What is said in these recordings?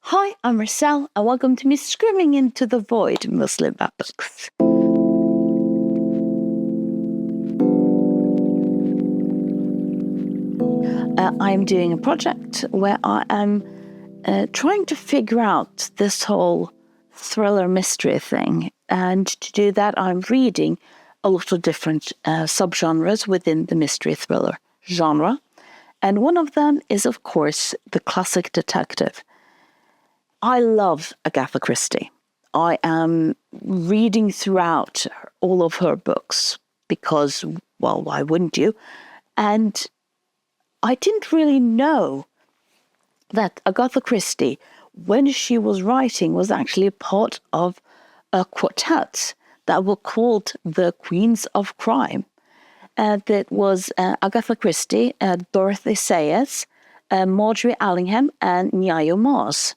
Hi, I'm Marcel, and welcome to me screaming into the void, mostly about books. I'm doing a project where I am trying to figure out this whole thriller mystery thing. And to do that, I'm reading a lot of different subgenres within the mystery thriller genre. And one of them is, of course, the classic detective. I love Agatha Christie. I am reading throughout all of her books because, well, why wouldn't you? And I didn't really know that Agatha Christie, when she was writing, was actually a part of a quartet that were called the Queens of Crime. That was Agatha Christie, Dorothy Sayers, Marjorie Allingham, and Nyayo Mars.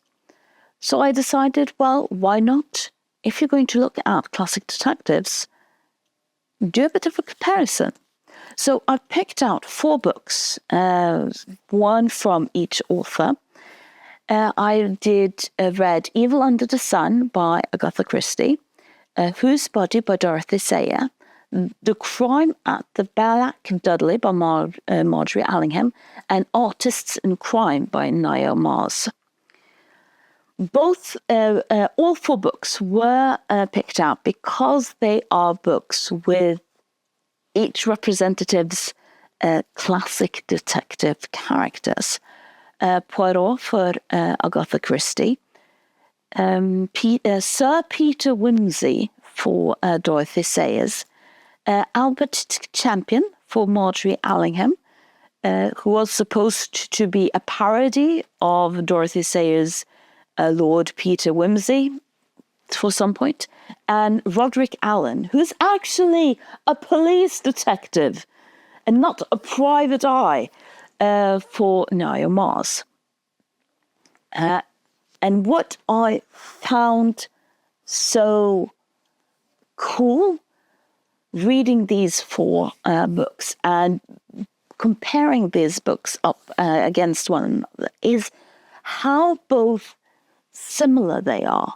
So I decided, well, why not? If you're going to look at classic detectives, do a bit of a comparison. So I picked out 4 books, one from each author. I read Evil Under the Sun by Agatha Christie, Whose Body by Dorothy Sayers, The Crime at the Ballack Dudley by Marjorie Allingham, and Artists in Crime by Nyayo Mars. All 4 books were picked out because they are books with each representative's classic detective characters. Poirot for Agatha Christie, Sir Peter Wimsey for Dorothy Sayers, Albert Champion for Marjorie Allingham, who was supposed to be a parody of Dorothy Sayers' Lord Peter Wimsey for some point, and Roderick Allen, who's actually a police detective and not a private eye, for Nyayo Mars. And what I found so cool reading these 4 books and comparing these books up against one another is how both similar they are,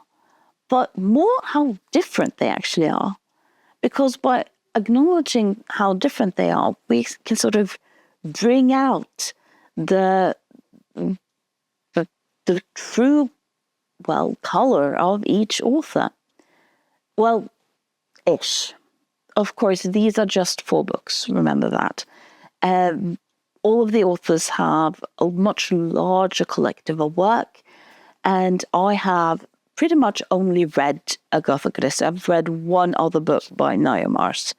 but more how different they actually are. Because by acknowledging how different they are, we can sort of bring out the true, well, color of each author. Well, ish. Of course, these are just 4 books, remember that. All of the authors have a much larger collective of work, and I have pretty much only read Agatha Christie. I've read one other book by Nyayo Mars.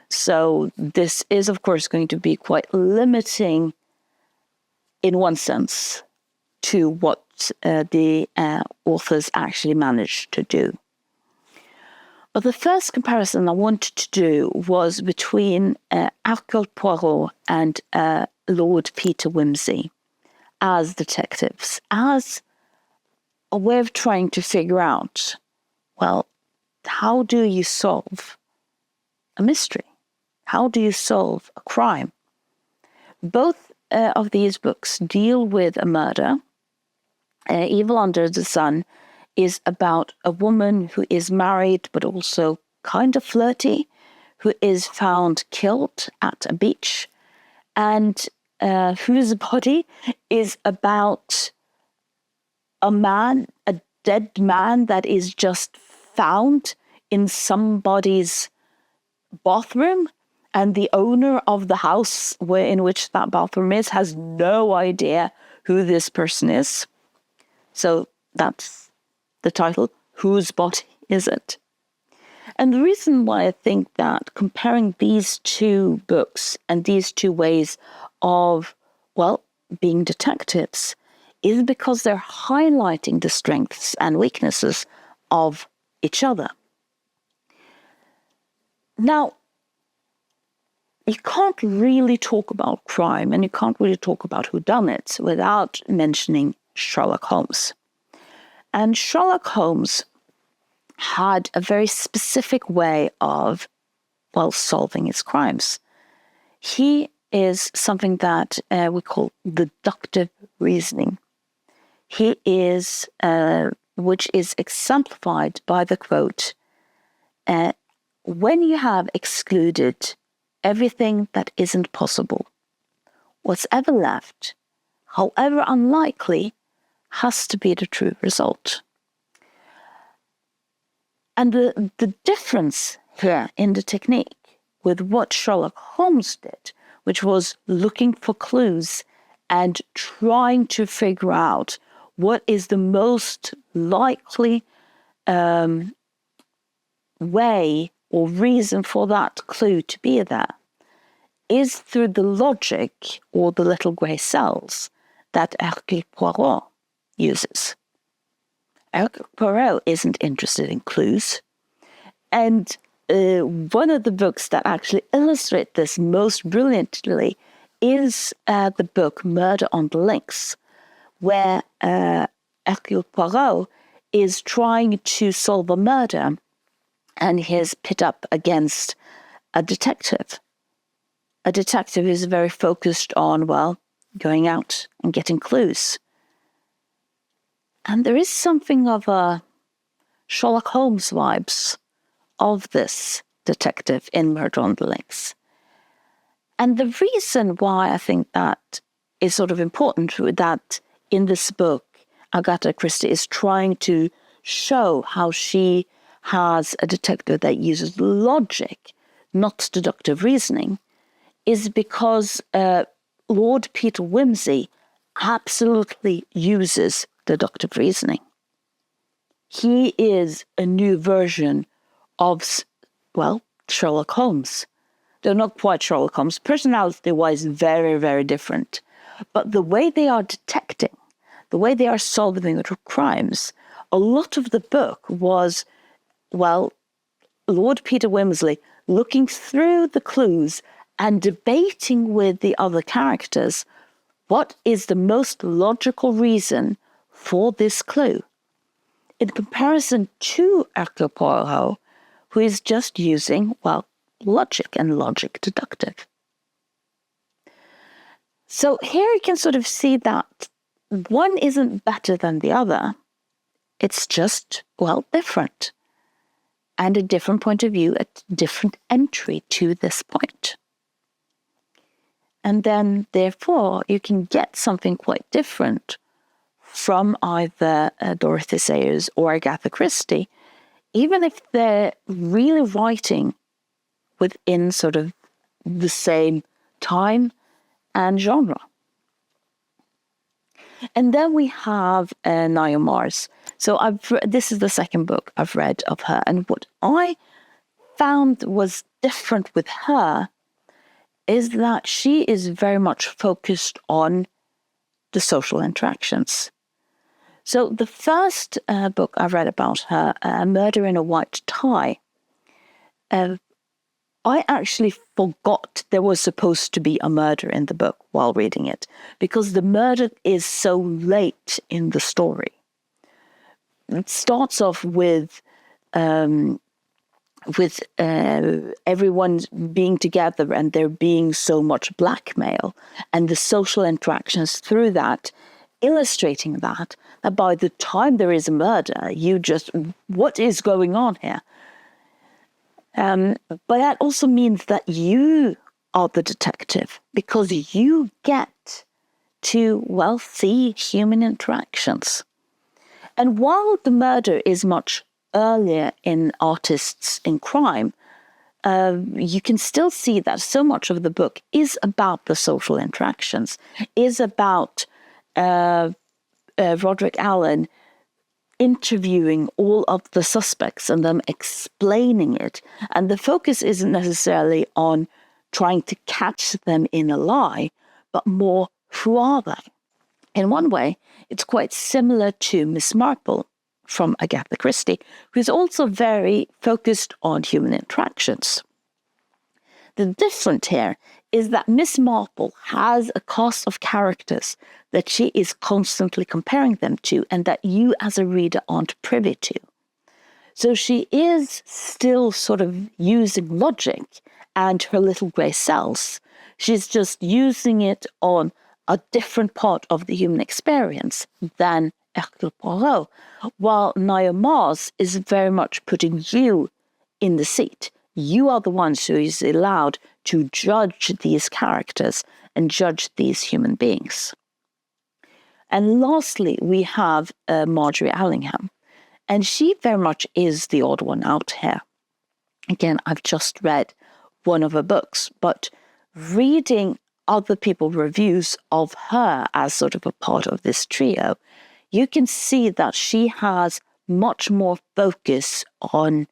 So this is, of course, going to be quite limiting in one sense to what the authors actually managed to do. But the first comparison I wanted to do was between Hercule Poirot and Lord Peter Wimsey as detectives, as a way of trying to figure out, well, how do you solve a mystery? How do you solve a crime? Both of these books deal with a murder. Evil Under the Sun is about a woman who is married but also kind of flirty, who is found killed at a beach, and Whose Body is about a dead man that is just found in somebody's bathroom, and the owner of the house in which that bathroom is has no idea who this person is. So that's the title. Whose body is it? And the reason why I think that comparing these 2 books and these 2 ways of, well, being detectives is because they're highlighting the strengths and weaknesses of each other. Now, you can't really talk about crime and you can't really talk about whodunit without mentioning Sherlock Holmes. And Sherlock Holmes had a very specific way of, well, solving his crimes. He is something that we call deductive reasoning. he is, which is exemplified by the quote, when you have excluded everything that isn't possible, what's ever left, however unlikely, has to be the true result. And the difference here in the technique with what Sherlock Holmes did, which was looking for clues and trying to figure out what is the most likely way or reason for that clue to be there, is through the logic or the little grey cells that Hercule Poirot uses. Hercule Poirot isn't interested in clues. And one of the books that actually illustrate this most brilliantly is the book Murder on the Links, where Hercule Poirot is trying to solve a murder and he's pit up against a detective. A detective who's very focused on, well, going out and getting clues. And there is something of a Sherlock Holmes vibes of this detective in Murder on the Links. And the reason why I think that is sort of important, that in this book, Agatha Christie is trying to show how she has a detective that uses logic, not deductive reasoning, is because Lord Peter Wimsey absolutely uses deductive reasoning. He is a new version of, well, Sherlock Holmes. They're not quite Sherlock Holmes. Personality-wise, very, very different. But the way they are detecting, the way they are solving their crimes, a lot of the book was, well, Lord Peter Wimsey looking through the clues and debating with the other characters what is the most logical reason for this clue, in comparison to Hercule Poirot, who is just using, well, logic and logic deductive. So here you can sort of see that one isn't better than the other. It's just, well, different. And a different point of view, a different entry to this point. And then, therefore, you can get something quite different from either Dorothy Sayers or Agatha Christie, even if they're really writing within sort of the same time and genre. And then we have Ngaio Marsh. So this is the second book I've read of her. And what I found was different with her is that she is very much focused on the social interactions. So the first book I read about her, Murder in a White Tie, I actually forgot there was supposed to be a murder in the book while reading it, because the murder is so late in the story. It starts off with everyone being together and there being so much blackmail and the social interactions through that, illustrating that by the time there is a murder, you just, what is going on here? But that also means that you are the detective, because you get to, well, see human interactions. And while the murder is much earlier in Artists in Crime, you can still see that so much of the book is about the social interactions, is about Roderick Allen interviewing all of the suspects and them explaining it. And the focus isn't necessarily on trying to catch them in a lie, but more, who are they? In one way, it's quite similar to Miss Marple from Agatha Christie, who's also very focused on human interactions. The difference here is that Miss Marple has a cast of characters that she is constantly comparing them to and that you as a reader aren't privy to. So she is still sort of using logic and her little grey cells. She's just using it on a different part of the human experience than Hercule Poirot, while Naya Mars is very much putting you in the seat. You are the ones who is allowed to judge these characters and judge these human beings. And lastly, we have Marjorie Allingham. And she very much is the odd one out here. Again, I've just read one of her books, but reading other people's reviews of her as sort of a part of this trio, you can see that she has much more focus on,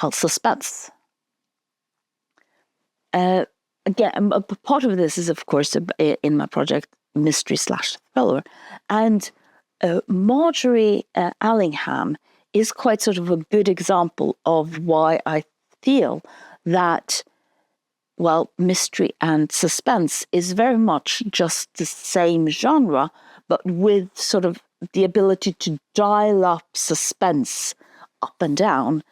well, suspense. Again, a part of this is, of course, in my project, mystery/thriller. And Marjorie Allingham is quite sort of a good example of why I feel that, well, mystery and suspense is very much just the same genre, but with sort of the ability to dial up suspense up and down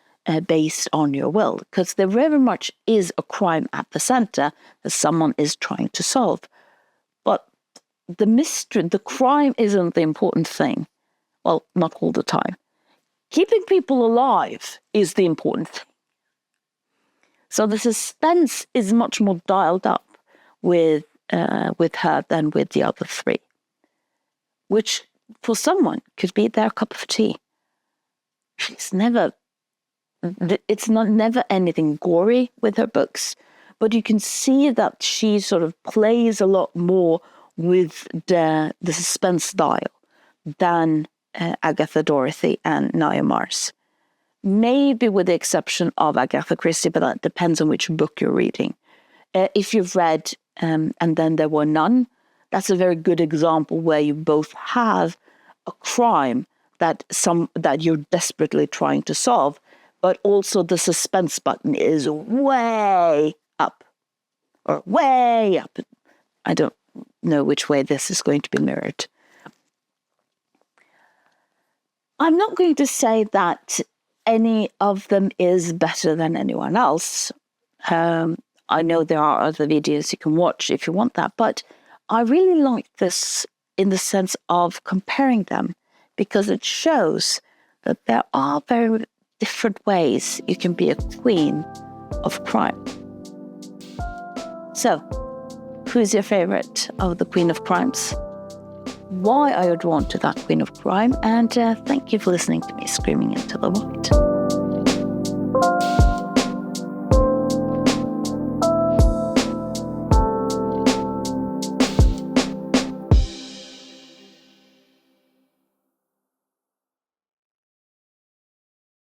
based on your will. Because there very much is a crime at the center that someone is trying to solve. But the mystery, the crime isn't the important thing. Well, not all the time. Keeping people alive is the important thing. So the suspense is much more dialed up with her than with the other three, which for someone could be their cup of tea. It's never anything gory with her books, but you can see that she sort of plays a lot more with the suspense style than Agatha Dorothy and Naya Mars. Maybe with the exception of Agatha Christie, but that depends on which book you're reading. If you've read And Then There Were None, that's a very good example where you both have a crime that you're desperately trying to solve, but also the suspense button is way up, or way up. I don't know which way this is going to be mirrored. I'm not going to say that any of them is better than anyone else. I know there are other videos you can watch if you want that, but I really like this in the sense of comparing them, because it shows that there are very different ways you can be a queen of crime. So, who's your favorite of the Queen of Crimes? Why are you drawn to that Queen of Crime? And thank you for listening to me screaming into the void.